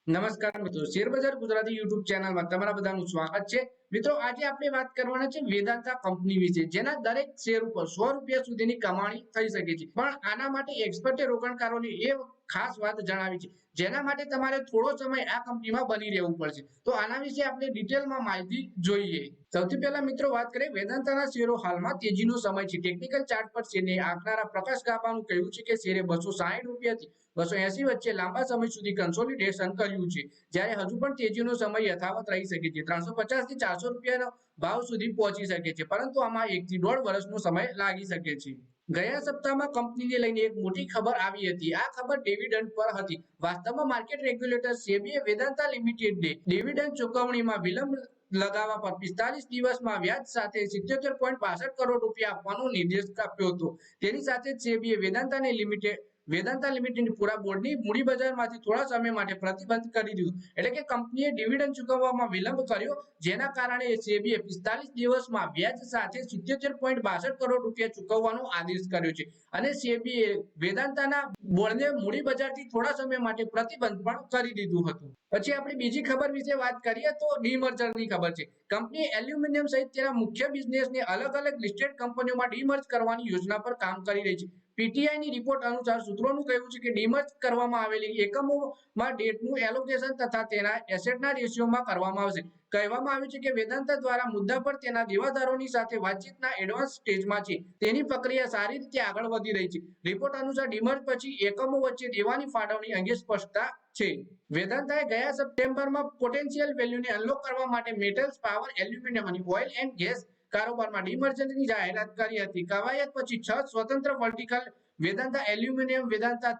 નમસ્કાર મિત્રો, શેરબજાર ગુજરાતી યુટ્યુબ ચેનલમાં તમારા બધાનું સ્વાગત છે। મિત્રો, આજે આપણે વાત કરવાના છે વેદાંતા કંપની વિશે, જેના દરેક શેર ઉપર ₹100 સુધીની કમાણી થઈ શકે છે। પણ આના માટે એક્સપર્ટે રોકાણકારોને એ ખાસ વાત જણાવી છે, જેના માટે તમારે થોડો સમય આ કંપનીમાં બની રહેવું પડશે। તો આના વિશે આપણે ડિટેલમાં માહિતી જોઈએ। સૌથી પહેલા મિત્રો વાત કરીએ વેદાંતાના શેરો હાલમાં તેજીનો સમય છે। ટેકનિકલ ચાર્ટ પર શેરને આંકનારા પ્રકાશ ગાબાનું કહેવું છે કે શેરે ₹260 થી ₹280 વચ્ચે લાંબા સમય સુધી કન્સોલિડેશન કર્યું છે, જ્યારે હજુ પણ તેજીનો સમય યથાવત રહી શકે છે। ₹350 થી ₹400 ભાવ સુધી પહોંચી શકે છે, પરંતુ આમાં 1 થી 1.5 વર્ષનો સમય લાગી શકે છે। ગયા સપ્તાહમાં કંપનીને લઈને એક મોટી ખબર આવી હતી। આ ખબર ડિવિડન્ડ પર હતી। વાસ્તવમાં માર્કેટ રેગ્યુલેટર સેબીએ વેદાંતા લિમિટેડને ડિવિડન્ડ ચૂકવણીમાં વિલંબ લગાવવા પર 45 દિવસમાં વ્યાજ સાથે ₹77.62 કરોડ આપવાનો નિર્દેશ આપ્યો હતો। તેની સાથે જ સેબીએ વેદાંતા લિમિટેડની પૂરા બોર્ડની મૂડી બજારમાંથી થોડા સમય માટે પ્રતિબંધ કરી દીધું। એટલે કે કંપનીએ ડિવિડન્ડ ચૂકવવામાં વિલંબ કર્યો, જેના કારણે સેબીએ 45 દિવસમાં વ્યાજ સાથે ₹77.62 કરોડ ચૂકવવાનો આદેશ કર્યો છે। અને સેબીએ વેદાંતાના બોર્ડને મૂડી બજારથી થોડા સમય માટે પ્રતિબંધ પણ કરી દીધું હતું। પછી આપણે બીજી ખબર વિશે વાત કરીએ તો ડીમર્જરની ખબર છે। કંપનીએ એલ્યુમિનિયમ સહિત તેના મુખ્ય બિઝનેસને અલગ અલગ લિસ્ટેડ કંપનીઓમાં ડીમર્જ કરવાની યોજના પર કામ કરી રહી છે। પીટીઆઈની રિપોર્ટ અનુસાર સૂત્રોનું કહેવું છે કે ડીમર્જ કરવામાં આવેલી એકમોમાં ડેટનું એલોકેશન તથા તેના એસેટના રેશિયોમાં કરવામાં આવશે। કહેવામાં આવ્યું છે કે વેદાંતા દ્વારા મુદ્દા પર તેના દેવાદારોની સાથે વાતચીતના એડવાન્સ સ્ટેજમાં છે। તેની પ્રક્રિયા સારી રીતે આગળ વધી રહી છે। રિપોર્ટ અનુસાર ડીમર્જ પછી એકમો વચ્ચે દેવાની ફાળવણી અંગે સ્પષ્ટતા છે। વેદાંતાએ ગયા સપ્ટેમ્બરમાં પોટેન્શિયલ વેલ્યુને અનલોક કરવા માટે મેટલ્સ, પાવર, એલ્યુમિનિયમ અને ઓઇલ એન્ડ ગેસ કારોબારમાં ડીમર્જરની જાહેરાત કરી હતી। કવાયત પછી 6 સ્વતંત્ર વર્ટિકલ વેદાંતા એલ્યુમિનિયમ, વેદાંતા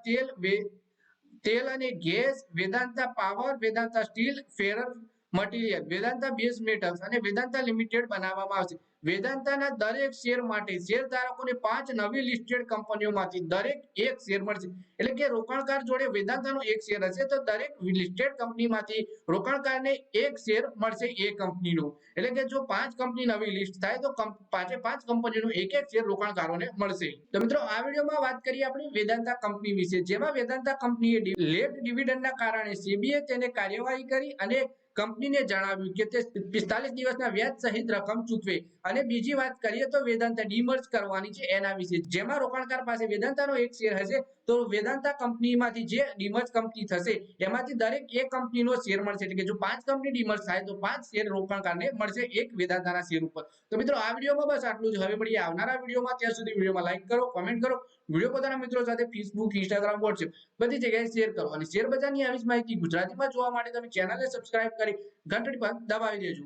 તેલ અને gas, Vedanta power, Vedanta steel, ferrous material, Vedanta base metals અને વેદાંતા લિમિટેડ બનાવવામાં આવશે। વેદાંતાના દરેક શેર માટે શેરધારકોને 5 નવી લિસ્ટેડ કંપનીઓમાંથી દરેક એક શેર મળશે। એટલે કે રોકાણકાર જોડે વેદાંતાનો એક શેર હશે તો દરેક લિસ્ટેડ કંપનીમાંથી રોકાણકારને એક શેર મળશે એ કંપનીનો। એટલે કે જો 5 કંપની નવી લિસ્ટ થાય તો 5 કંપનીનો એક શેર રોકાણકારોને મળશે। તો મિત્રો, આ વિડીયોમાં વાત કરીએ આપણે વેદાંતા કંપની વિશે, જેમાં વેદાંતા કંપનીએ લેટ ડિવિડન્ડના કારણે સેબીએ તેને કાર્યવાહી કરી અને કંપનીને જણાવ્યું કે તે 45 દિવસના વ્યાજ સહિત રકમ ચૂકવે। અને બીજી વાત કરીએ તો વેદાંતા ડીમર્જ કરવાની છે એના વિશે, જેમાં રોકાણકાર પાસે વેદાંતાનો એક શેર હશે તો વેદાંતા કંપનીમાંથી જે ડીમર્જ કંપની થશે એમાંથી દરેક એક કંપનીનો શેર મળશે। એટલે કે જો 5 કંપની ડીમર્જ થાય તો 5 શેર રોકાણકારને મળશે એક વેદાંતાના શેર ઉપર। તો મિત્રો, આ વિડીયોમાં બસ આટલું જ। હવે મળીએ આવનારા વિડીયોમાં। ત્યાં સુધી વિડીયોમાં લાઈક કરો, કોમેન્ટ કરો, વિડીયો પોતાના મિત્રો સાથે ફેસબુક, ઇન્સ્ટાગ્રામ, વોટ્સએપ બધી જગ્યાએ શેર કરો અને શેર બજારની આવી જ માહિતી ગુજરાતીમાં જોવા માટે તમે ચેનલને સબસ્ક્રાઇબ કરી ઘંટડી પર દબાવી દેજો।